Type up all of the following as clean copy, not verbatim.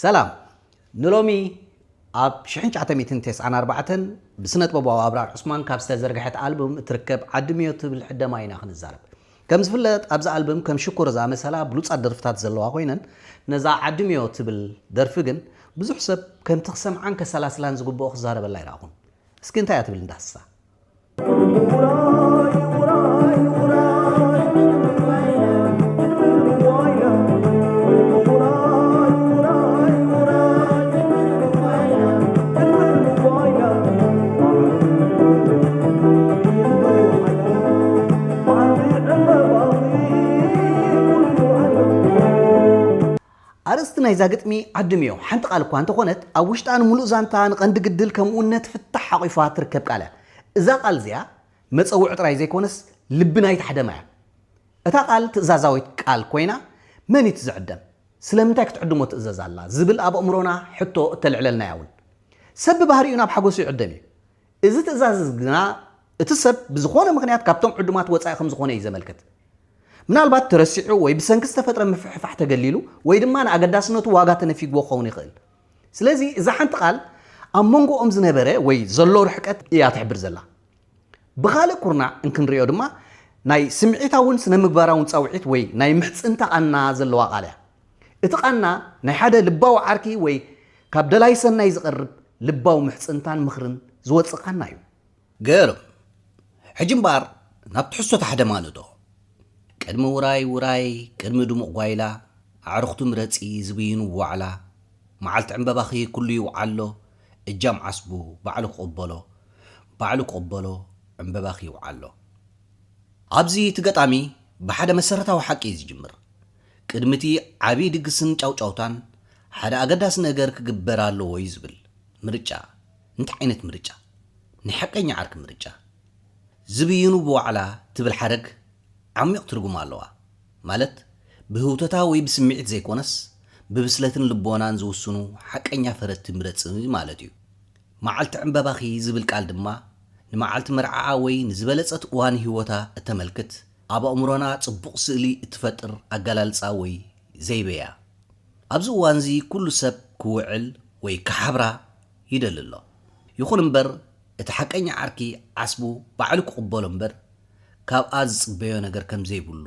سلام نلومي اب شحنش عتميتن تيس عن 4 بسنة بابا أبرار عثمان كابستا زرقحت ألبوم تركب عدميوت بالحدة ما يناخن الزارب كم زفلت أبز ألبوم كم شكر زا مثلا بلوتس الدرفتات زلوا خوينن نزا عدميوت بالدرفجن بزح حسب كم تقسم عنك سلاسلان زقبوخ زارب الله يراهون سكنت يا تبل ندسا أرستنا إذا قلت مي عدميو حنت قال كوانت خونت أوشت أنا ملو زانتان قند قدل كم ونت فتح حقيفات ركب قاله إذا قال زيا متصوع تراي زي كونس لبنا يتحدى معه إذا قال تزازاوي قال كوينا من يتزعدم سلامتك تعدمو تزاز الله زبل أبو أمرونا حتى تلعللنا ياول سبب هاريونا بحقوس يعدمي إذا تزازنا تسب بزخونه مغنيات كابتم عدمات وصاي خمس خونه يزملكت ምናልባት ተረሲዑ ወይ ብሰንክስ ተፈጥረ መፍሕፋሕ ተገሊሉ ወይ ድማ ንኣገዳስነቱ ዋጋ ተነፊግዎ ኸውን ይኽእል ስለዚ እዛ ሓንቲ ቃል ኣብ መንጎኦም ዝነበረ ወይ ዘሎ ርሕቀት እያ ትሕብር ዘላ ብኻልእ ኩርናዕ እንክንሪኦ ድማ ናይ ስምዒታውን ስነ ምግባራውን ፃውዒት ወይ ናይ ምሕፅንታ ቃና ዘለዋ ቃል እያ እቲ ቃና ናይ ሓደ ልባዊ ዓርኪ ወይ ካብ ደላይ ሰናይ ዝቐርብ ልባዊ ምሕፅንታን ምኽርን ዝወፅእ ቃና እዩ ገርም ሕጂ እምበር ናብ ትሕሶ ተሓደማንዶ قدم وراي قدم دموع غايلا عرختم رصي زبين وعلا معلت عنبباخي كل يوعلو اجام عصبو بعلو قبلو عنبباخي وعلو ابزي تقطامي بحدا مسرتاو حقي يجمر قدمتي عبي دغسن ጫውጫውታን حدا اقداس ነገር كغبرالو ويزبل مرጫ انت عينت مرጫ نحقኛ عرك مرጫ زبينو بوعلا تبل حرق عميق ترجم الله مالت بهوتتا ويبسمعت زي كونس ببسلتن لبونان زوسنو حق انيا فرت مرص مالتيو معلت عنبباخي زبل قال دما نمعلت مرعا وي نزبلصت وان هيوتا اتملكت ابا امرونا صبق سئلي اتفطر اغلالصا وي زيبيا ابز وانزي كل سب كوعل وي كحبرا يدللو يخون امبر اتحقنيا عركي عصبو بعلك قبول امبر ካብ ኣዝጽበዮ ነገር ከም ዘይብሉ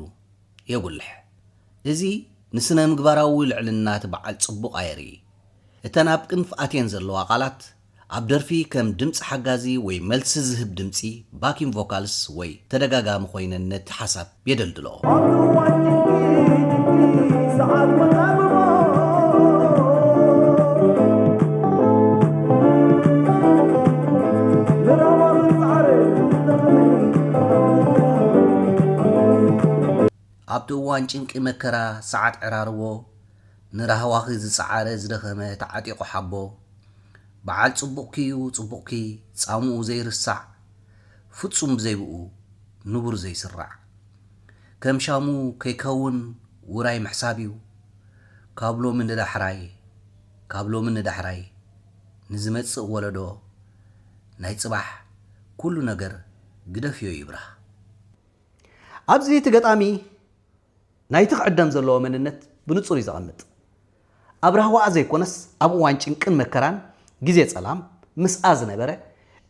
የጉልሕ እዚ ንስነ ምግባራዊ ልዕልናት በዓል ጽቡቕ ኣይሪ እተን ኣብ ቅንፍኣትየን ዘለዋ ቃላት ኣብ ደርፊ ከም ድምፂ ሓጋዚ ወይ መልሲ ዝህብ ድምፂ ባኪን ቮካልስ ወይ ተደጋጋሚ ኮይነን ነቲ ሓሳብ የደልድልኦ abduwan ጭንቂ መከራ ሰዓት ዕራርዎ ንራህዋኺ ዝጻዓረ ዝደኸመ ተዓጢቆ ሓቦ በዓል ጽቡቕኪ ጻሙኡ ዘይርሳዕ ፍጹም ዘይብኡ ንቡር ዘይስራዕ ከም ሻሙ ከይከውን ውራይ መሕሳቢው ካብሎ ምን ዳሕራይ ንዝመጽእ ወለዶ ናይ ጽባሕ ኩሉ ነገር ግደፍዮ ይብራህ ኣብዚ ተገጣሚ ናይቲ ቅደም ዘለዎ መንነት ብንጹር ይዘቐምጥ ኣብራህዋ ዘይኮነስ ኣብ እዋን ጭንቅን መከራን ግዜ ጸላም ምስኣ ዝነበረ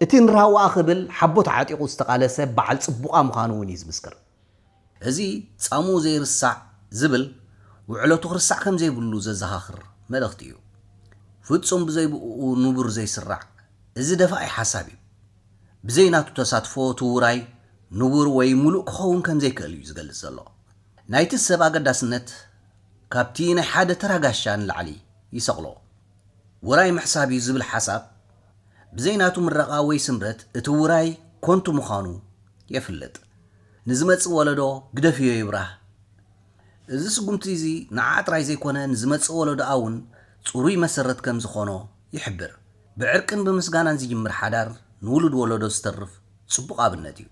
እቲ ንራህዋ ክብል ሓቦት ዓጢቁ ዝተቃለሰ በዓል ጽቡቓ ምዃኑ እውን ይዝምስክር እዚ ጻሙ ዘይርሳዕ ዝብል ውዕለቱ ክርሳዕ ከም ዘይብሉ ዘዘኻኽር መልእኽቲ እዩ ፍጹም ብዘይብኡ ንቡር ዘይስራዕ እዚ ደፋኢ ሓሳብ እዩ ብዘይናቱ ተሳትፎ ትውራይ ንቡር ወይ ሙሉእ ክኸውን ከም ዘይክእል እዩ ዝገልጽ ዘሎ ናይቲ ሰብ ኣገዳስነት ካብቲ ናይ ሓደ ተራጋሻን ላዕሊ ይሰቕሎ ውራይ መሕሳቢ ዝብል ሓሳብ ብዘይናቱ ምረቓ ወይ ስምረት እቲ ውራይ ኮንቱ ምዃኑ የፍልጥ ንዝመጽእ ወለዶ ግደፍዮ ይብራህ እዚ ስጉምቲ እዚ ንዓጥራይ ዘይኮነ ንዝመጽእ ወለዶ እውን ጽሩይ መሰረት ከም ዝኾኖ ይሕብር ብዕርቅን ብምስጋናን ዝጅምር ሓዳር ንውሉድ ወለዶ ዝተርፍ ጽቡቕ ኣብነት እዩ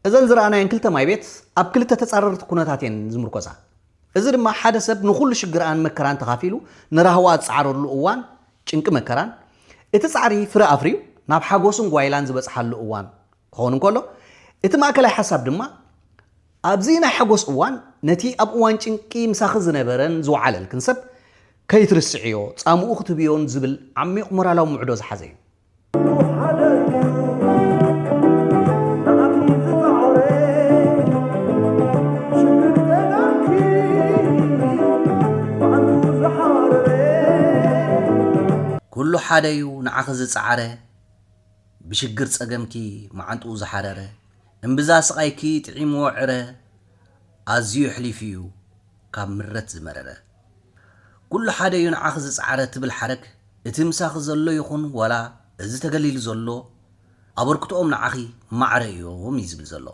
እዘን ዝረኣናየን ክልተ ማይ ቤት ኣብ ክልተ ተጻረርቲ ኩነታትን ዝምርኮሳ እዚ ድማ ሓደ ሰብ ንኹሉ ሽግራን መከራን ተኻፊሉ ንራህዋ ዝጻዓረሉ እዋን ጭንቂ መከራን እቲ ጻዕሪ ፍረ ኣፍሪዩ ናብ ሓጎስን ጓይላን ዝበጽሓሉ እዋን ክኸውን እንከሎ እቲ ማእከላይ ሓሳብ ድማ ኣብዚ ናይ ሓጎስ እዋን ነቲ ኣብ እዋን ጭንቂ ምሳኺ ዝነበረን ዝወዓለልክን ሰብ ከይትርስዕዮ ጻምኡ ክትብዮን ዝብል ዓሚቕ ሞራላዊ ሙዕዶ ዝሓዘ እዩ ኩሉ ሓደ እዩ ንዓኺ ዝፀዓረ ብሽግር ፀገምኪ መዓንጥኡ ዝሓረረ እምብዛ ስቃይኪ ጥዒሙ ወዕረ ኣዝዩ ሕሊፍ እዩ ካብ ምረት ዝመረረ ኩሉ ሓደ እዩ ንዓኺ ዝፀዓረ ትብል ሓረግ እቲ ምሳኺ ዘሎ ይኹን ወላ እዚ ተገሊሉ ዘሎ ኣበርክቶኦም ንዓኺ ማዕረ እዮም እዩ ዝብል ዘሎ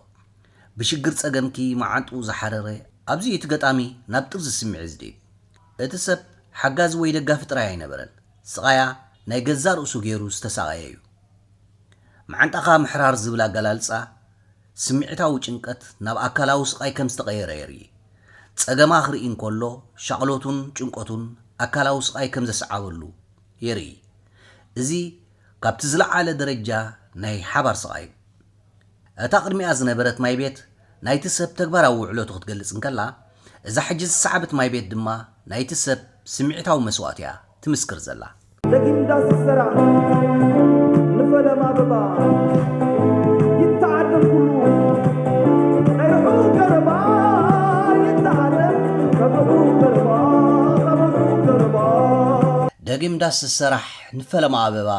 ብሽግር ፀገምኪ መዓንጥኡ ዝሓረረ ኣብዚ እቲ ገጣሚ ናብ ጥርዚ ስምዒ ዝድብ እቲ ሰብ ሓጋዚ ወይ ደጋፊ ጥራይ ኣይነበረን ስቃያ ናይ ገዛ ርእሱ ገይሩ ዝተሳቀየ እዩ መዓንጣኻ ምሕራር ዝብል ኣገላልፃ ስምዒታዊ ጭንቀት ናብ ኣካላዊ ስቃይ ከም ዝተቀየረ የርኢ ፀገማ ክርኢ እንከሎ ሻቅሎቱን ጭንቀቱን ኣካላዊ ስቃይ ከም ዘሰዓበሉ የርኢ እዚ ካብቲ ዝለዓለ ደረጃ ናይ ሓባር ስቃይ እታ ቅድሚኣ ዝነበረት ማይ ቤት ናይቲ ሰብ ተግባራዊ ውዕሎቱ ክትገልጽ እንከላ እዛ ሕጂ ዝሰዓበት ማይ ቤት ድማ ናይቲ ሰብ ስምዒታዊ መስዋእት እያ ትምስክር ዘላ ለጊንዳስ ዝሰራ ንፈለማ በባ ይተዓደም ኩሉ አይሁ ገረባ ይተዓደም ከብሩ ገረባ ደጊምዳስ ዝሰራሕ ንፈለማ ኣበባ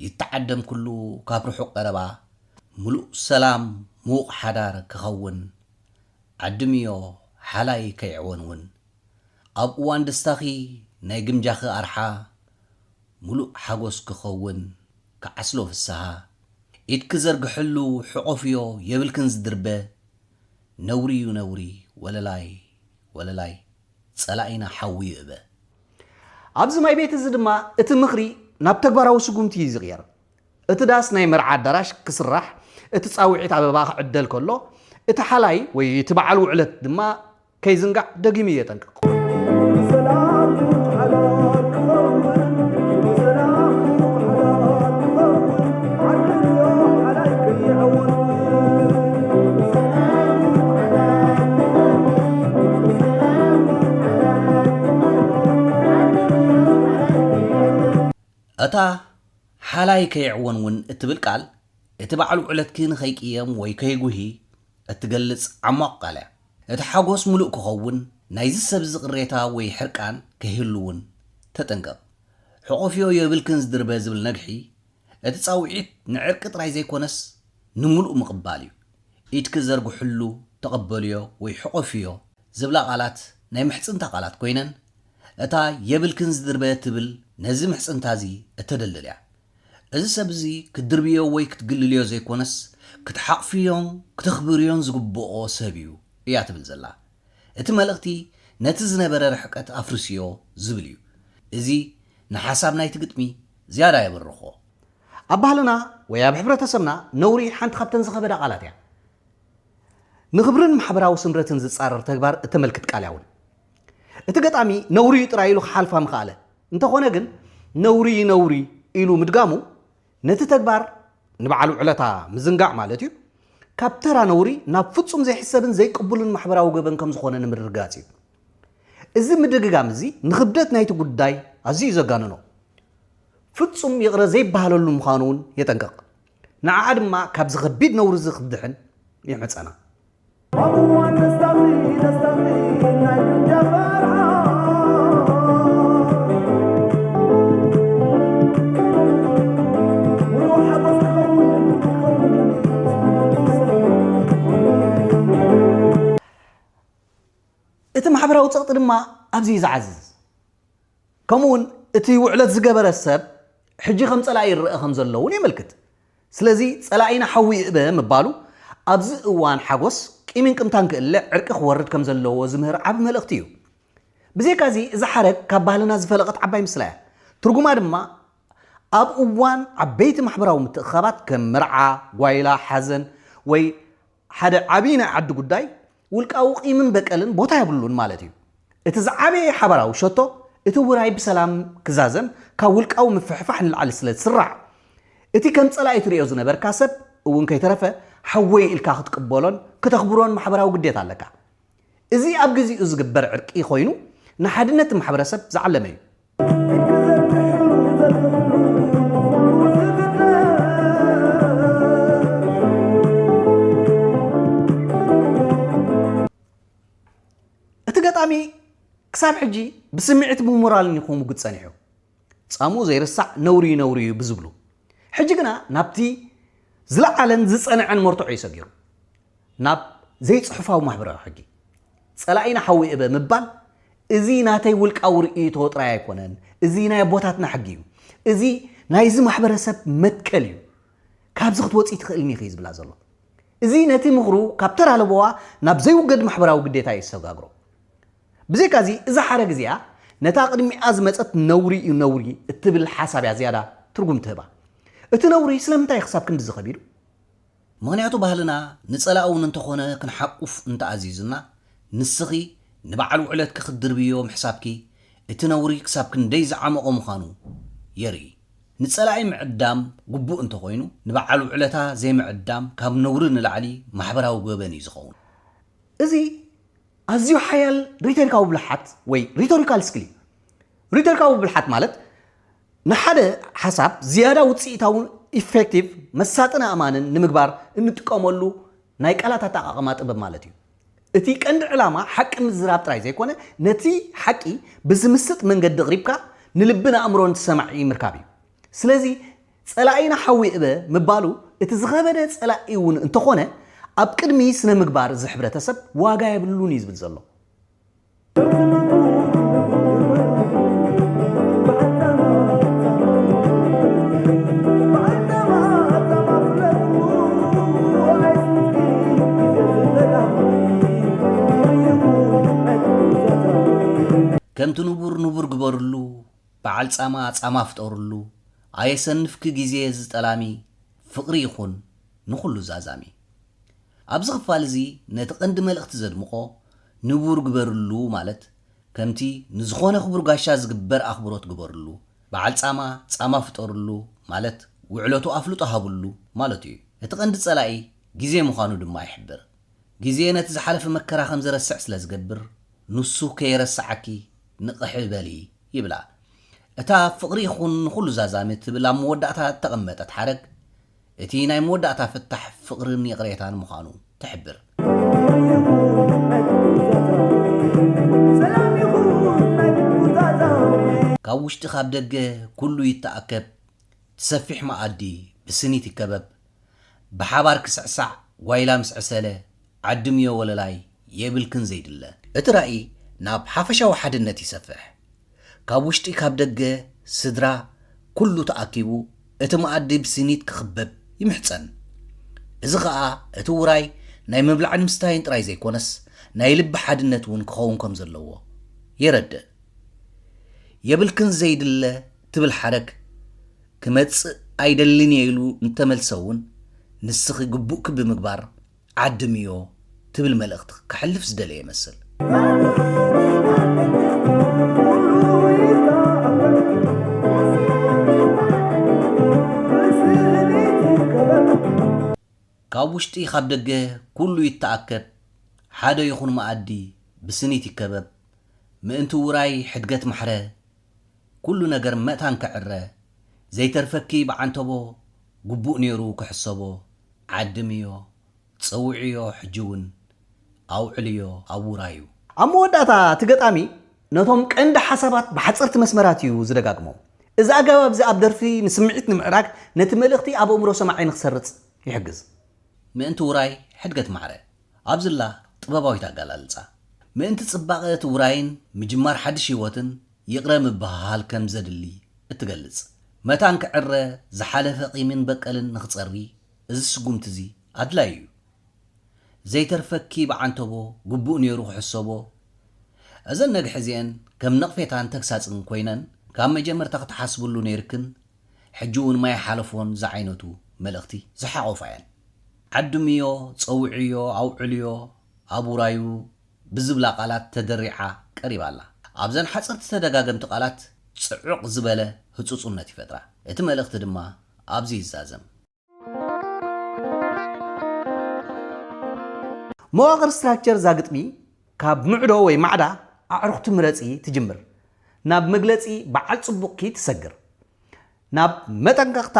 ይተዓደም ኩሉ ካብ ርሑቕ ቀረባ ሙሉእ ሰላም ምዉቕ ሓዳር ክኸውን ዓድምዮ ሓላይ ከይዕወንውን ኣብ እዋን ደስታኺ ናይ ግምጃኺ ኣርሓ ሙሉእ ሓጎስ ክኸውን ከዓስሎ ፍስሓ ኢድ ክዘርግሐሉ ሕቆፍዮ የብልክን ዝድርበ ነውሪ እዩ ነውሪ ወለላይ ወለላይ ጸላኢና ሓዊ ይእበ ኣብዚ ማይ ቤት እዚ ድማ እቲ ምኽሪ ናብ ተግባራዊ ስጉምቲ እዩ ዝቕየር እቲ ዳስ ናይ መርዓ ኣዳራሽ ክስራሕ እቲ ጻውዒት ኣበባ ክዕደል ከሎ እቲ ሓላይ ወይ እቲ በዓል ውዕለት ድማ ከይዝንጋዕ ደጊሙ የጠንቅቕ እታ ሓላይ ከይዕወንውን እትብል ቃል እቲ በዓል ውዕለትኪ ንኸይቅየም ወይ ከይጉሂ እትገልጽ ዓሟቕ ቃል እያ እቲ ሓጎስ ሙሉእ ክኸውን ናይዚ ሰብ ቅሬታ ወይ ሕርቃን ከይህልውን ተጠንቀቕ ሕቆፍዮ የብልክን ዝድርበ ዝብል ነግሒ እቲ ጻውዒት ንዕርቂ ጥራይ ዘይኮነስ ንሙሉእ ምቕባል እዩ ኢድክ ዘርግሕሉ ተቐበልዮ ወይ ሕቆፍዮ ዝብላ ቃላት ናይ ምሕፅንታ ቃላት ኮይነን እታ የብልክን ዝድርበ ትብል ነዚ ምሕፅንታ እዚ እተደልል እያ እዚ ሰብ እዚ ክትድርብዮ ወይ ክትግልልዮ ዘይኮነስ ክትሓቕፍዮን ክትኽብርዮን ዝግብኦ ሰብ እዩ እያ ትብል ዘላ እቲ መልእኽቲ ነቲ ዝነበረ ርሕቀት ኣፍርስዮ ዝብል እዩ እዚ ንሓሳብ ናይቲ ግጥሚ ዝያዳ የበርኾ ኣብ ባህልና ወይ ኣብ ሕብረተሰብና ነውሪ ሓንቲ ካብተን ዝኸበዳ ቃላት እያ ንኽብርን ማሕበራዊ ስምረትን ዝጻረር ተግባር እተመልክት ቃል እውን እቲ ገጣሚ ነውሪ ጥራይ ኢሉ ክሓልፋ ምኽኣለ እንተኾነ ግን ነውሪ ነውሪ ኢሉ ምድጋሙ ነቲ ተግባር ንበዓል ውዕለታ ምዝንጋዕ ማለት እዩ ካብ ተራ ነውሪ ናብ ፍጹም ዘይሕሰብን ዘይቅቡልን ማሕበራዊ ገበን ከም ዝኾነ ንምርግጋጽ እዩ እዚ ምድግጋም እዚ ንኽብደት ናይቲ ጉዳይ ኣዝዩ ዘጋንኖ ፍጹም ይቕረ ዘይበሃለሉ ምዃኑ እውን የጠንቀቕ ንዓዓ ድማ ካብ ዝኸቢድ ነውሪ እዚ ክድሕን ይሕመፀና أبوان نستغي نايم جفرها وروح بس እቲ ማሕበራዊ ፀቕጢ ድማ ኣብዚ ይዝዓዝዝ ከምኡውን እቲ ውዕለት ዝገበረ ሰብ ሕጂ ከም ጸላኢ ይርአ ከም ዘሎ እውን የመልክት ስለዚ ጸላኢና ሓዊ ይእበ ምባሉ ኣብዚ እዋን ሓጎስ ቂምን ቅምታን ክእለ ዕርቂ ክወርድ ከም ዘለዎ ዝምህር ዓብ መልእኽቲ እዩ ብዘይካዚ እዚ ሓረግ ካብ ባህልና ዝፈለቐት ዓባይ ምስላ እያ ትርጉማ ድማ ኣብ እዋን ዓበይቲ ማሕበራዊ ምትእኽኻባት ከም መርዓ ጓይላ ሓዘን ወይ ሓደ ዓብይ ናይ ዓዲ ጉዳይ ውልቃዊ ቂምን በቀልን ቦታ የብሉን ማለት እዩ እቲ ዝዓበየ ሓበራዊ ሸቶ እቲ ውራይ ብሰላም ክዛዘም ካብ ውልቃዊ ምፍሕፋሕ ንላዕሊ ስለ ዝስራዕ እቲ ከም ጸላኢ ትሪኦ ዝነበርካ ሰብ እውን ከይተረፈ ሓወይ ኢልካ ክትቅበሎን ከተኽብሮን ማሕበራዊ ግዴታ ኣለካ እዚ ኣብ ግዚኡ ዝግበር ዕርቂ ኮይኑ ንሓድነት ማሕበረሰብ ዝዓለመ እዩ እቲ ገጣሚ ክሳብ ሕጂ ብስምዒት ብሞራልን ይኹም ግጸኒሑ ጻሙ ዘይርሳዕ ነውሪ ነውሪ ብዝብሉ ሕጂ ግና ናብቲ ዝለዓለን ዝጸንዐን መርትዑ ይሰጊሩ ናብ ዘይጽሑፋዊ ማሕበራዊ ሕጊ ጸላኢና ሓዊ እበ ምባል እዚ ናተይ ውልቃዊ ርእይቶ ጥራይ ኣይኮነን እዚ ናይ ቦታትና ሕጊ እዩ እዚ ናይዚ ማሕበረሰብ መትከል እዩ ካብዚ ክትወፅኢ ትኽእልኒ ኢኺ ዝብላ ዘሎ እዚ ነቲ ምኽሩ ካብ ተራለበዋ ናብ ዘይውገድ ማሕበራዊ ግዴታ ይሰጋግሮ ብዘይካዚ እዛ ሓረግ እዚኣ ነታ ቅድሚኣ ዝመፀት ነውሪ እዩ ነውሪ እትብል ሓሳብ እያ ዝያዳ ትርጉም ትህባ እቲ ነውሪ ስለምንታይ ክሳብ ክንዲ ዝኸቢዱ ምክንያቱ ባህልና ንጸላእውን እንተኾነ ክንሓቁፍ እንተኣዚዝና ንስኺ ንበዓል ውዕለት ክኽድርብዮ ምሕሳብኪ እቲ ነውሪ ክሳብ ክንደይ ዝዓመቆ ምዃኑ የርኢ ንጸላኢ ምዕዳም ግቡእ እንተኾይኑ ንበዓል ውዕለታ ዘይምዕዳም ካብ ነውሪ ንላዕሊ ማሕበራዊ ገበን እዩ ዝኸውን እዚ ኣዝዩ ሓያል ሪቶሪካዊ ብልሓት ወይ ሪቶሪካል ስኪል ሪቶሪካዊ ብልሓት ማለት ንሓደ ሓሳብ ዝያዳ ውፅኢታውን ኢፌክቲቭ መሳጥን ኣማንን ንምግባር እንጥቀመሉ ናይ ቃላት ኣጠቃቅማ ጥበብ ማለት እዩ እቲ ቀንዲ ዕላማ ሓቂ ምዝራብ ጥራይ ዘይኮነ ነቲ ሓቂ ብዝምስጥ መንገዲ ቅሪብካ ንልብን ኣእምሮን ተሰማዒ ምርካብ እዩ ስለዚ ጸላኢና ሓዊ እበ ምባሉ እቲ ዝኸበደ ጸላኢ እውን እንተኾነ ኣብ ቅድሚ ስነ ምግባር ዝሕብረተሰብ ዋጋ የብሉን እዩ ዝብል ዘሎ ከምቲ ንቡር ግበርሉ በዓል ጻማ ጻማ ፍጠሩሉ ኣየሰንፍኪ ግዜ ዝጠላሚ ፍቕሪ ይኹን ንኹሉ ዛዛሚ ኣብዚ ክፋል እዚ ነቲ ቀንዲ መልእኽቲ ዘድምቆ ንቡር ግበርሉ ማለት ከምቲ ንዝኾነ ክቡር ጋሻ ዝግበር ኣኽብሮት ግበርሉ በዓል ጻማ ጻማ ፍጠሩሉ ማለት ውዕለቱ ኣፍልጦ ሃብሉ ማለት እዩ እቲ ቀንዲ ጸላኢ ግዜ ምዃኑ ድማ ይሕብር ግዜ ነቲ ዝሓለፈ መከራ ከም ዝረስዕ ስለ ዝገብር ንሱ ከይረስዓኪ ንቕሕ በሊ ይብላ እታ ፍቕሪ ይኹን ንኹሉ ዛዛሚ ትብል ኣብ መወዳእታ ተቐመጠት ሓረግ እቲ ናይ መወዳእታ ፍታሕ ፍቕርን ይቕሬታን ምዃኑ ትሕብር ካብ ውሽጢ ካብ ደገ ኩሉ ይተኣከብ ትሰፊሕ መኣዲ ብስኒት ይከበብ ብሓባር ክስዕሳዕ ዋይላ ምስ ዕሰለ ዓድምዮ ወለላይ የብልክን ዘይድለ እቲ ራእይ ናብ ሓፈሻዊ ሓድነት ይሰፍሕ ካብ ውሽጢ ካብ ደገ ስድራ ኩሉ ተኣኪቡ እቲ መኣዲ ብስኒት ክኽበብ ይምሕፀን እዚ ከዓ እቲ ውራይ ናይ ምብላዕን ምስታይን ጥራይ ዘይኮነስ ናይ ልቢ ሓድነት እውን ክኸውን ከም ዘለዎ የረድእ የብልክን ዘይድለ ትብል ሓረግ ክመጽእ ኣይደልን ኢሉ እንተመልሰውን ንስኺ ግቡእ ክቢ ምግባር ዓድምዮ ትብል መልእኽቲ ክሕልፍ ዝደለየ ይመስል ካብ ውሽጢ ካብ ደገ ኩሉ ይተኣከብ ሓደ ይኹን መኣዲ ብስኒት ይከበብ ምእንቲ ውራይ ሕድገት ማሕረ ኩሉ ነገር መእታን ክዕረ ዘይተርፈኪ በዓንተቦ ግቡእ ነይሩ ክሕሰቦ ዓድምዮ ፀውዕዮ ሕጅውን ኣውዕልዮ ኣብ ውራዩ ኣብ መወዳእታ እቲ ገጣሚ ነቶም ቀንዲ ሓሳባት ብሓፀርቲ መስመራት እዩ ዝደጋግሞ እዚ ኣገባብ እዚ ኣብ ደርፊ ንስምዒት ንምዕራግ ነቲ መልእኽቲ ኣብ ኣእምሮ ሰማዒ ንክሰርፅ ይሕግዝ ምእንቲ ውራይ ሕድገት ማሕረ ኣብዝላ ጥበባዊት ኣገላልፃ ምእንቲ ጽባቐ እቲ ውራይን ምጅማር ሓድሽ ህይወትን ይቕረ ምብሃል ከም ዘድሊ እትገልጽ መታን ክዕረ ዝሓለፈ ቂምን በቀልን ንኽጸሪ እዚ ስጉምቲ እዚ ኣድላይ እዩ ዘይተርፈኪ በዓንተቦ ግቡእ ነይሩ ክሕሰቦ እዘን ነግሕ እዚአን ከም ነቕፌታን ተግሳፅን ኮይነን ካብ መጀመርታ ክትሓስብሉ ነይርክን ሕጂ እውን ማይ ሓለፎን ዝዓይነቱ መልእኽቲ ዝሓቆፋ እየን ዓድምዮ ፀውዕዮ ኣውዕልዮ ኣብ ውራዩ ብዝብላ ቃላት ተደሪዓ ቀሪባላ ኣብዘን ሓፀርቲ ተደጋገምቲ ቃላት ጽዑቕ ዝበለ ህፁፁነት ይፈጥራ እቲ መልእኽቲ ድማ ኣብዚ ይዛዘም መዋቕር ስትራክቸር ዛግጥሚ ካብ ምዕዶ ወይ ማዕዳ ኣዕሩኽቲ ምረፂ ትጅምር ናብ መግለፂ በዓል ጽቡቕ ትሰግር ናብ መጠንቀቕታ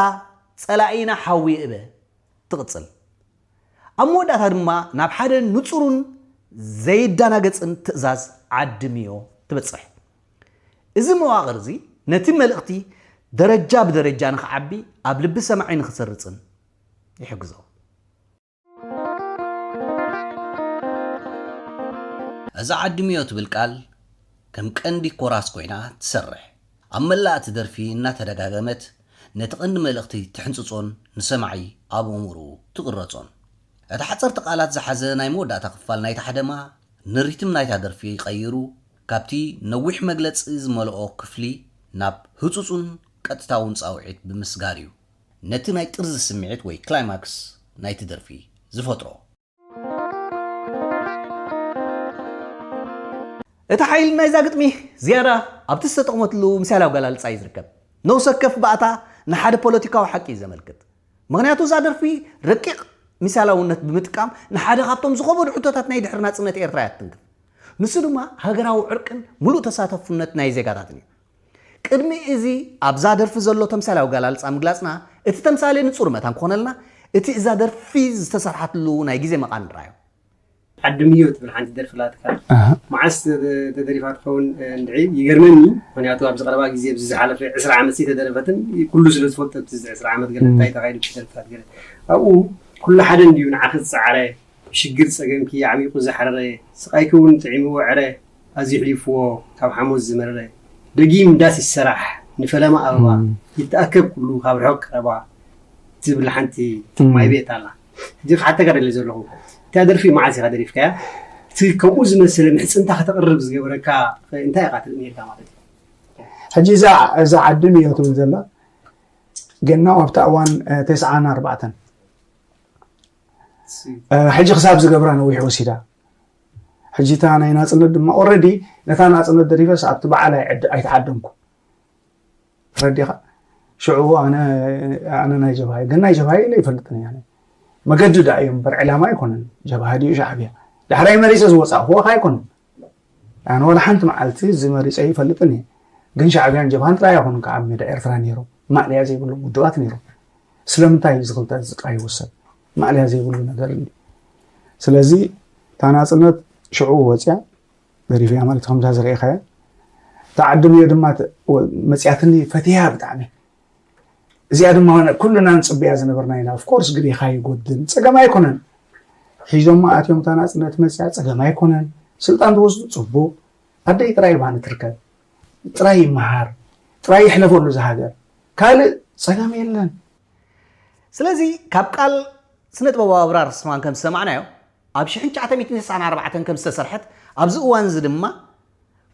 ጸላኢና ሓዊ እበ ትቕጽል ኣብ መወዳእታ ድማ ናብ ሓደ ንጹሩን ዘይዳናገጽን ትእዛዝ ዓድምዮ ትበጽሕ እዚ መዋቕር እዚ ነቲ መልእኽቲ ደረጃ ብደረጃ ንኽዓቢ ኣብ ልቢ ሰማዒ ንኽሰርጽን ይሕግዞ እዛ ዓድምዮ ትብል ቃል ከም ቀንዲ ኮራስ ኮይና ትሰርሕ ኣብ መላእቲ ደርፊ እናተደጋገመት ነቲ ቀንዲ መልእኽቲ ትሕንጽጾን ንሰማዒ ኣብ እሙሩ ትቕረጾን እቲ ሓፀርቲ ቃላት ዝሓዘ ናይ መወዳእታ ክፋል ናይታ ሓደማ ንሪትም ናይታ ደርፊ ይቐይሩ ካብቲ ነዊሕ መግለፂ ዝመልኦ ክፍሊ ናብ ህጹጹን ቀጥታውን ጻውዒት ብምስጋር እዩ ነቲ ናይ ጥርዚ ስምዒት ወይ ክላይማክስ ናይቲ ደርፊ ዝፈጥሮ እቲ ሓይሊ ናይዛ ግጥሚ ዝያዳ ኣብቲ ዝተጠቕመትሉ ምሳሌያዊ ገላልጻ እዩ ዝርከብ ነውሰከፍ ባእታ ንሓደ ፖለቲካዊ ሓቂ ዘመልክት ምክንያቱ እዛ ደርፊ ረቂቕ ምሳሌያውነት ብምጥቃም ንሓደ ካብቶም ዝኸበዱ ሕቶታት ናይ ድሕሪ ናጽነት ኤርትራ ያትንክፍ ንሱ ድማ ሃገራዊ ዕርቅን ሙሉእ ተሳተፍነት ናይ ዜጋታትን እዩ ቅድሚ እዚ ኣብዛ ደርፊ ዘሎ ተምሳሌያዊ ገላልጻ ምግላጽና እቲ ተምሳሌ ንጹር መታን ክኾነልና እቲ እዛ ደርፊ ዝተሰርሓትሉ ናይ ግዜ መቓን ንራዮ ዓድምዮ ትብል ሓንቲ ደርፍላትካ ማዓስ ተደሪፋ ትኸውን እንድዒ ይገርመኒ ምክንያቱ ኣብ ዝቐረባ ግዜ ብዝሓለፈ 20 ዓመት ተደረፈትን ኩሉ ስለ ዝፈልጦ እቲ 20 ዓመት ገለ እንታይ ተኻይዱ ደርፍታት ገለ ኣብኡ ኩሉ ሓደ እንዲሁ ንዓኺ ዝፀዓረ ሽግር ፀገምኪ ዓሚቑ ዝሓረረ ስቃይኪ እውን ጥዒምዎ ዕረ ኣዝዩ ሕሊፍዎ ካብ ሓሞት ዝመረረ ደጊም ዳስ ይሰራሕ ንፈለማ ኣበባ ይተኣከብ ኩሉ ካብ ርሑቕ ቀረባ ትብል ሓንቲ ማይ ቤት ኣላ እዚ ሓተ ገረለ ዘለኹ تقدر معازي هذا ريفكا كم زمن محسن تحت تقرب زجورك أنت قاتل مير كمان حجي زع عدمي يوتون زلا جنا وبتاوان 9 حجي خساب زجبران ويحو سيدا حجي تانا يناس ند ما already نتانا ناس ند ريفس أبتبع على أيتعدمكم ردي شعوب أنا نايجبهاي جنا نايجبهاي اللي يفلتني يعني ما قد دايم برعلا ما يكون جبهة دي شعبية لحرام مريس وصع هو هايكون يعني ولا حنت معلتي زي مريس أي فلتني جن شعبيان جبهة لا يكون كعب من إرترا نيرو ما عليه زي يقولوا مدوات نيرو سلام تاي زغلت أي وصل ما عليه زي يقولوا نقدر سلازي تناصلنا شعوب وجع بريفي عملت 5 زريخة تعدم يدمات مسياتني فتيها بتعني زيادة ما هنا كلنا نصب يازنا برناينا of course قدي خاي قدن سجى ما يكونن حيجوا ما أتيهم تناس نتمسح سجى ما يكونن سلطان دوز صبوا أدي تراي بان تركب تراي مهار تراي إحنا فوق الزهاجر قال سجى ما يلن سلازي كابقال سنة بابا أبرار سمان كم سمعنا يو أبشحن شعتم يتنس عن 4 كم استسرحت أبز وانز دما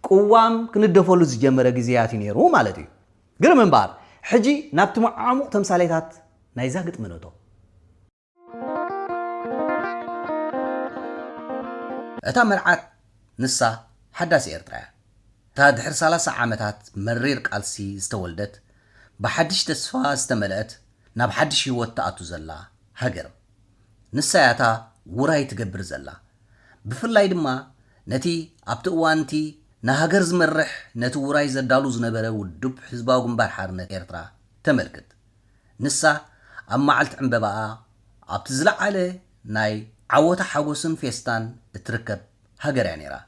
قوام كندفولو زجمرة جزياتي نيرو مالتي قرر من بار حجي نابت معامو تمثاليتات نايزاقت منوتو اتا مرعات نسا حداس إرترا تا دحر 30 عامتات مرير قالسي استولدت بحدش تسفا استملأت ناب حدش يوت تأتو زلا هجر نسا ياتا وراي تقبر زلا بفلاي دما نتي ابتقوانتي نهاجر زمرح نتو وراي زدالو زنبره ودب حزباو جنبار حارنة إرترا تملكت نسا أما علت عم ببقى أبتزلع عليه ناي عوتا حاوسن فيستان اتركب هاجر يعني را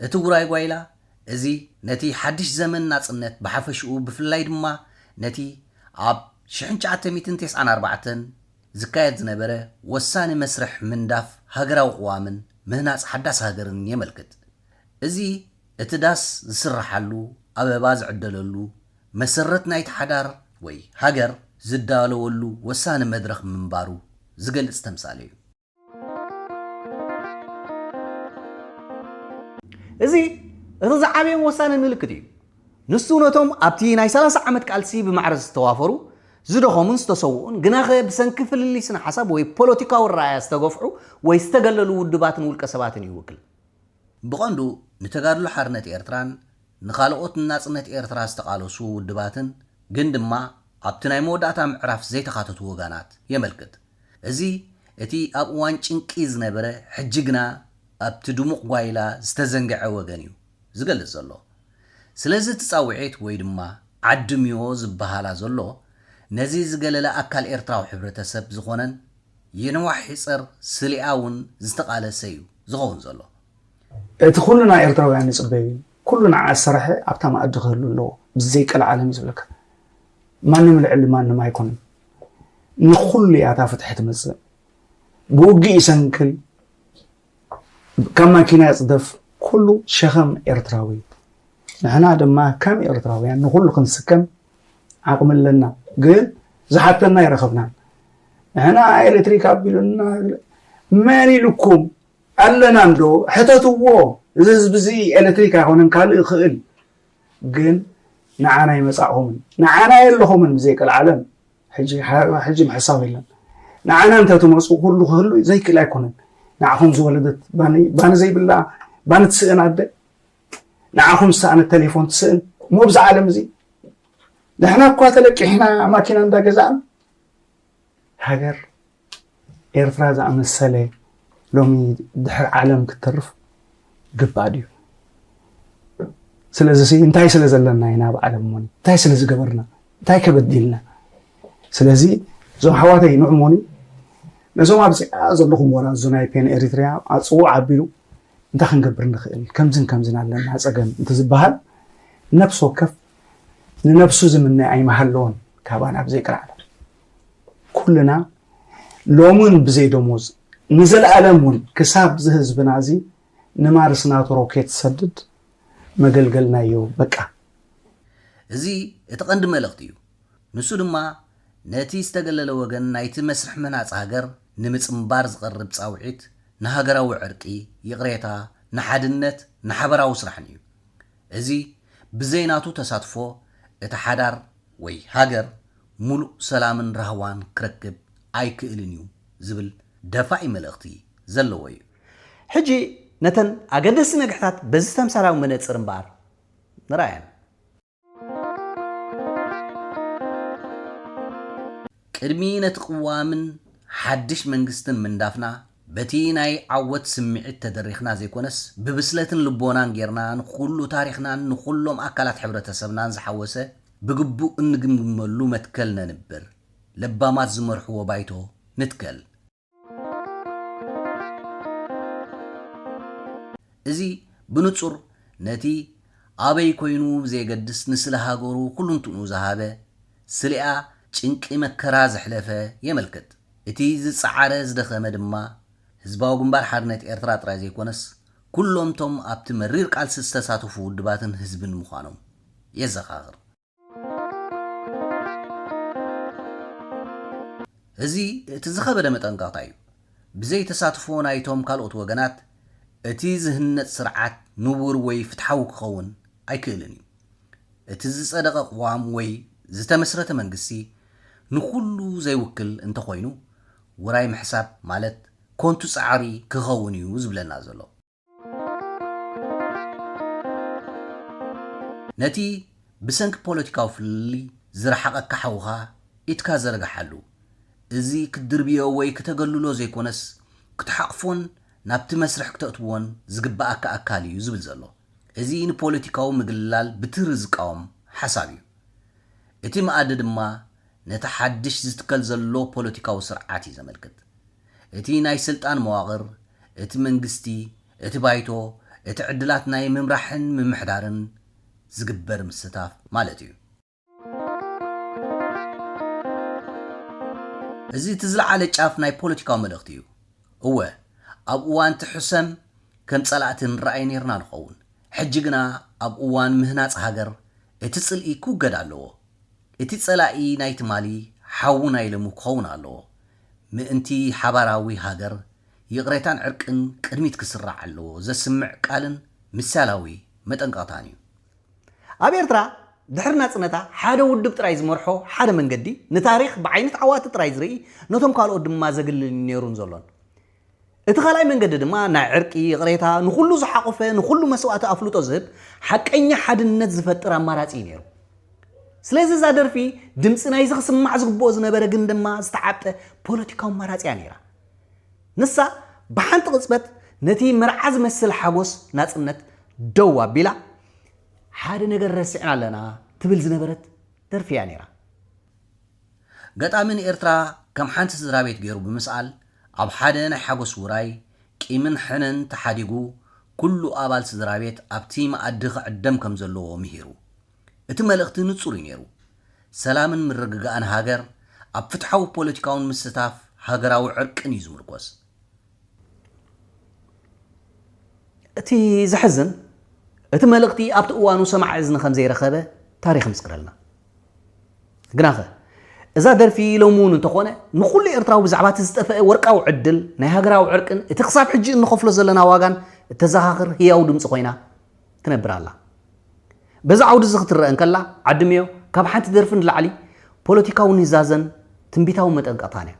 اتو وراي قويلا ازي نتي حدش زمن ناصنت بحفشقو بفلاي دما نتي عب شحنش عتميتن 94 زكايت زنبره وساني مسرح من داف هاجراو قوامن مهناس حداس هاجرن يملكت ازي اتداس زسرحالو أباباز عدللو مسرت نايت حدار وي هاجر زدالولو وسان مدرخ منبارو زقل استمثاليو ازي رزعابي وسان ملكتي نسونتهم ابتي ناي 30 عمت قالسي بمعرض توافرو زدخومن استسوون غناخه بسنكفل اللي سن حساب وي بوليتيكاو الراي استغفعو وي استغللو ودباتن والقسباتن يوكل بقندو نتغادلو حرنت إرتران نخالقوت ناصنت إرترا استقالوسو ودباتن جندما أبتناي موداتا معرف زي تخاتتو وغانات يملكت ازي اتي أبوان چنقيز نبره حجقنا أبتدومق وايلا استزنقع وغانيو ዝገልጽ ዘሎ ስለዚ ትጻውዒት ወይ ድማ ዓድምዮ ዝበሃላ ዘሎ ነዚ ዝገለለ ኣካል ኤርትራዊ ሕብረተሰብ ዝኾነን የነዋሕ ሕፀር ስሊኣውን ዝተቃለሰ እዩ ዝኸውን ዘሎ እቲ ኩሉና ኤርትራውያን ይጽበዩ ኩሉና ዓሰርሐ ኣብታ ማእዲ ክህሉ ኣለዎ ብዘይ ቀል ዓለም ይዝብለካ ማንም ልዕሊ ማንም ኣይኮነን ንኹሉ ያታ ፍትሒ ትመጽእ ብውጊ ይሰንክል ከም ማኪና ይጽደፍ ኩሉ ሸኸም ኤርትራዊ ንሕና ድማ ከም ኤርትራውያን ንኹሉ ክንስከም ዓቕሚ ኣለና ግን ዝሓተና ይረኸብና ንሕና ኤሌክትሪክ ኣቢሉና መን ኢልኩም ኣለና እንዶ ሕተትዎ እዚ ህዝቢ እዚ ኤሌክትሪክ ኣይኮነን ካልእ ክእል ግን ንዓና ይመጻእኹምን ንዓና የለኹምን ብዘይቀል ዓለም ሕጂ ምሕሳብ የለን ንዓና እንተትመፁ ኩሉ ክህሉ ዘይክእል ኣይኮነን ንዓኹም ዝወለደት ባኒ ዘይብላ ባኒ ትስእን ኣደ ንዓኹም ዝተኣነ ቴሌፎን ትስእን ሞብዚ ዓለም እዚ ንሕና እኳ ተለቂሕና ማኪና እንዳገዛእን ሃገር ኤርትራ ዝኣመሰለ ሎሚ ድሕሪ ዓለም ክትተርፍ ግባእ ድዩ ስለዚ እንታይ ስለ ዘለና ኢና ብዓለም ሞኒ እንታይ ስለ ዝገበርና እንታይ ከበዲልና ስለዚ እዞም ሓዋተይ ንዕሞኒ ነዞም ኣብዚ ዘለኹም ወራዙ ናይ ፔን ኤሪትሪያ ኣፅውዕ ኣቢሉ እንታይ ክንገብር ንኽእል ከምዝን ኣለና ፀገም እንትዝበሃል ነብሶ ከፍ ንነብሱ ዝምነ ኣይመሃለዎን ካባና ብዘይቀር ዓለም ኩልና ሎሙን ብዘይ ደሞዝ ንዘለዓለም እውን ክሳብ ዝህዝብና እዚ ንማርስናቶ ሮኬት ሰድድ መገልገልናዮ በቃ እዚ እቲ ቀንዲ መልእኽቲ እዩ ንሱ ድማ ነቲ ዝተገለለ ወገን ናይቲ መስርሕ መናጽ ሃገር ንምጽምባር ዝቐርብ ጻውዒት ንሃገራዊ ዕርቂ ይቕሬታ ንሓድነት ንሓበራዊ ስራሕን እዩ እዚ ብዘይናቱ ተሳትፎ እቲ ሓዳር ወይ ሃገር ሙሉእ ሰላምን ረህዋን ክረክብ ኣይክእልን እዩ ዝብል ደፋኢ መልእኽቲ ዘለዎ እዩ ሕጂ ነተን ኣገደስቲ ነግሕታት በዚ ተምሳላዊ መነጽር እምበኣር ንራእየን ቅድሚ ነቲ ቅዋምን ሓድሽ መንግስትን ምንዳፍና በቲ ናይ ዓወት ስምዒት ተደሪኽና ዘይኮነስ ብብስለትን ልቦናን ጌርና ንኩሉ ታሪኽናን ንኩሎም ኣካላት ሕብረተሰብናን ዝሓወሰ ብግቡእ እንግምገመሉ መትከል ነንብር ለባማት ዝመርሕዎ ባይቶ ንትከል እዚ ብንጹር ነቲ ኣበይ ኮይኑ ዘይገድስ ንስለ ሃገሩ ኩሉንትኡ ዝሃበ ስሊኣ ጭንቂ መከራ ዘሕለፈ የመልክት እቲ ዝጸዓረ ዝደኸመ ድማ ህዝባዊ ግንባር ሓርነት ኤርትራ ጥራይ ዘይኮነስ ኩሎምቶም ኣብቲ መሪር ቃልሲ ዝተሳተፉ ውድባትን ህዝብን ምዃኖም የዘኻኽር እዚ እቲ ዝኸበደ መጠንቀቕታ እዩ ብዘይ ተሳትፎ ናይቶም ካልኦት ወገናት እቲ ዝህነፅ ስርዓት ንቡር ወይ ፍትሓዊ ክኸውን ኣይክእልን እዩ እቲ ዝጸደቐ ቅዋም ወይ ዝተመስረተ መንግስቲ ንኩሉ ዘይውክል እንተኾይኑ ውራይ ምሕሳብ ማለት ኮንቱ ጻዕሪ ክኸውን እዩ ዝብለና ዘሎ ነቲ ብሰንኪ ፖለቲካዊ ፍልሊ ዝረሓቐካ ሓውኻ ኢትካ ዘረጋሓሉ እዚ ክድርብዮ ወይ ክተገልሎ ዘይኮነስ ክትሓቕፎን ናብቲ መስርሕ ክተእትዎን ዝግባኣካ ኣካል እዩ ዝብል ዘሎ እዚ ንፖለቲካዊ ምግልላል ብትሪ ዝቃወም ሓሳብ እዩ እቲ መኣዲ ድማ ነቲ ሓድሽ ዝትከል ዘሎ ፖለቲካዊ ስርዓት እዩ ዘመልክት እቲ ናይ ስልጣን መዋቕር እቲ መንግስቲ እቲ ባይቶ እቲ ዕድላት ናይ ምምራሕን ምምሕዳርን ዝግበር ምስታፍ ማለት እዩ እዚ ትዝለዓለ ጫፍ ናይ ፖለቲካዊ መልእኽቲ እዩ እወ ኣብ እዋን ትሕሰም ከም ጸላእቲ ንረኣይ ነርና ንኸውን ሕጂ ግና ኣብ እዋን ምህናጽ ሃገር እቲ ጽልኢ ክውገድ ኣለዎ እቲ ጸላኢ ናይ ትማሊ ሓው ናይ ለሙ ክኸውን ኣለዎ ምእንቲ ሓባራዊ ሃገር ይቕሬታን ዕርቅን ቅድሚት ክስራዕ ኣለዎ ዘስምዕ ቃልን ምሳላዊ መጠንቀቕታን እዩ ኣብ ኤርትራ ድሕሪ ናጽነታ ሓደ ውድብ ጥራይ ዝመርሖ ሓደ መንገዲ ንታሪኽ ብዓይነት ዓዋቲ ጥራይ ዝርኢ ነቶም ካልኦት ድማ ዘግልል ነይሩን ዘሎን እቲ ካልኣይ መንገዲ ድማ ናይ ዕርቂ ይቕሬታ ንኩሉ ዝሓቆፈ ንኩሉ መስዋዕቲ ኣፍልጦ ዝህብ ሓቀኛ ሓድነት ዝፈጥር ኣማራጺ ነይሩ ስለዚ እዛ ደርፊ ድምፂ ናይ ዝኽስማዕ ዝግብኦ ዝነበረ ግን ድማ ዝተዓጠ ፖለቲካዊ ኣማራጺያ ነይራ ንሳ ብሓንቲ ቅጽበት ነቲ መርዓ ዝመስል ሓጎስ ናጽነት ደው ኣቢላ ሓደ ነገር ረሲዕና ኣለና ትብል ዝነበረት ደርፊ እያ ነይራ ገጣምን ኤርትራ ከም ሓንቲ ስድራ ቤት ገይሩ ብምስኣል ኣብ ሓደ ናይ ሓጎስ ውራይ ቂምን ሕነን ተሓዲጉ ኩሉ ኣባል ስድራ ቤት ኣብቲ መኣዲ ክዕደም ከም ዘለዎ ምሂሩ እቲ መልእኽቲ ንጹር እዩ ነይሩ ሰላምን ምርግጋእን ሃገር ኣብ ፍትሓዊ ፖለቲካውን ምስታፍ ሃገራዊ ዕርቅን እዩ ዝምርኮስ እቲ ዝሕዝን እቲ መልእኽቲ ኣብቲ እዋኑ ሰማዕ እዝኒ ከም ዘይረኸበ ታሪክ ምስክረልና ግናኸ እዛ ደርፊ ሎሙን እንተኾነ ንኹሉ ኤርትራዊ ብዛዕባ እቲ ዝጠፍአ ወርቃዊ ዕድል ናይ ሃገራዊ ዕርቅን እቲ ክሳብ ሕጂ እንኸፍሎ ዘለና ዋጋን እተዘኻኽር ህያው ድምፂ ኮይና ትነብር ኣላ በዛ ዓውዲ እዚ ክትረአ እንከላ ዓድምዮ ካብ ሓንቲ ደርፊ ንላዕሊ ፖለቲካዊ ንዛዘን ትንቢታዊ መጠንቀቕታን እያ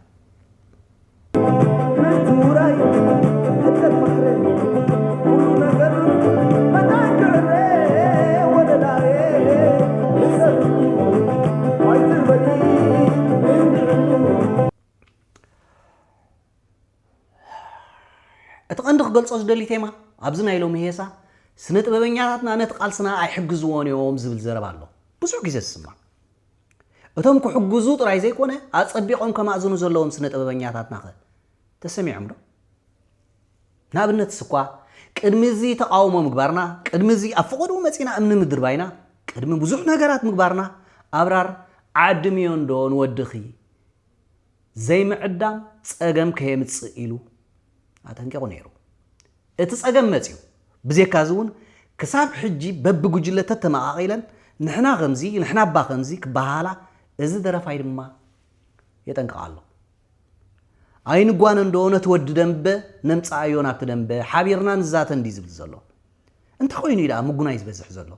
እቲ ቀንዲ ክገልጾ ዝደሊ ቴማ ኣብዚ ናይ ሎሚ ሄሳ ስነ ጥበበኛታትና ነቲ ቃልስና ኣይሕግዝዎን እዮም ዝብል ዘረባ ኣሎ ብዙሕ ግዜ ዝስማዕ እቶም ክሕግዙ ጥራይ ዘይኮነ ኣጸቢቖም ከማእዝኑ ዘለዎም ስነ ጥበበኛታትና ኸ ተሰሚዖም ዶ ንኣብነት ስኳ ቅድሚ እዚ ተቃውሞ ምግባርና ቅድሚ እዚ ኣብ ፍቕዱ መፂና እምኒ ምድር ባይና ቅድሚ ብዙሕ ነገራት ምግባርና ኣብራር ዓድምዮ ዶ ንወድኺ ዘይምዕዳም ፀገም ከየምፅእ ኢሉ ኣጠንቂቑ ነይሩ እቲ ፀገም መፅዩ ብዘይካዚ እውን ክሳብ ሕጂ በብጉጅለ ተተመቓቒለን ንሕና ከምዚ ንሕና ኣባ ከምዚ ክበሃላ እዚ ደረፋይ ድማ የጠንቅቕ ኣሎ ኣይንጓነ ዶ ነቲ ወዲ ደንበ ነምፃእዮ ናብቲ ደንበ ሓቢርና ንዛተ እንዲ ዝብል ዘሎ እንታይ ኮይኑ ኢዳ ምጉናይ ዝበዝሕ ዘሎ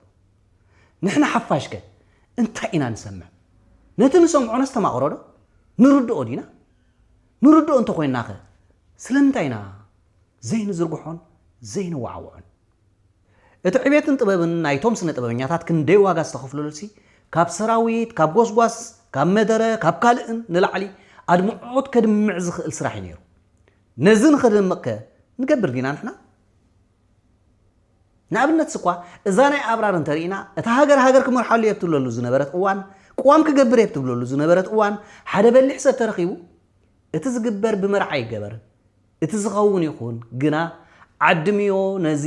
ንሕና ሓፋሽከ እንታይ ኢና ንሰምዕ ነቲ ንሰምዖ ነስተማቕሮ ዶ ንርድኦ ዲና ንርድኦ እንተኮይንና ኸ ስለምንታይ ኢና ዘይንዝርግሖን ዘይንዋዓውዖን እቲ ዕቤትን ጥበብን ናይቶም ስነ ጥበበኛታት ክንደይ ዋጋ ዝተኸፍለሉሲ ካብ ሰራዊት ካብ ጎስጓስ ካብ መደረ ካብ ካልእን ንላዕሊ ኣድምዖት ከድምዕ ዝኽእል ስራሕ እዩ ነይሩ ነዚ ንኸደምቕከ ንገብር ዲና ንሕና ንኣብነት ስኳ እዛ ናይ ኣብራር እንተርኢና እታ ሃገር ክመርሓሉ እየ ብትብለሉ ዝነበረት እዋን ቅዋም ክገብር እየ ብትብለሉ ዝነበረት እዋን ሓደ በሊሕ ሰብ ተረኺቡ እቲ ዝግበር ብመርዓ ይገበር እቲ ዝኸውን ይኹን ግና ዓድምዮ ነዚ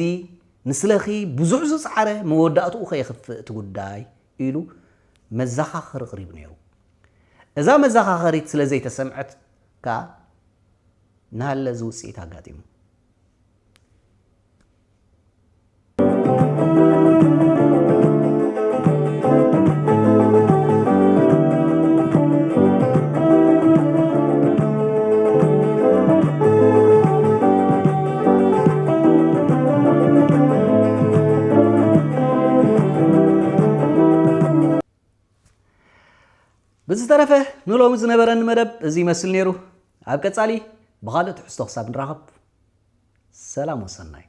ንስለኺ ብዙሕ ዝፃዕረ መወዳእትኡ ኸየኽፍእ እቲ ጉዳይ ኢሉ መዘኻኸሪ ቅሪቡ ነይሩ እዛ መዘኻኸሪት ስለ ዘይተሰምዐት ከዓ ናለ ዝውፅኢት ኣጋጢሙ ብዝተረፈ ንሎሚ ዝነበረኒ መደብ እዚ ይመስል ነይሩ ኣብ ቀጻሊ ብኻልእ ትሕዝቶ ክሳብ ንራኸብ ሰላም ወሰናይ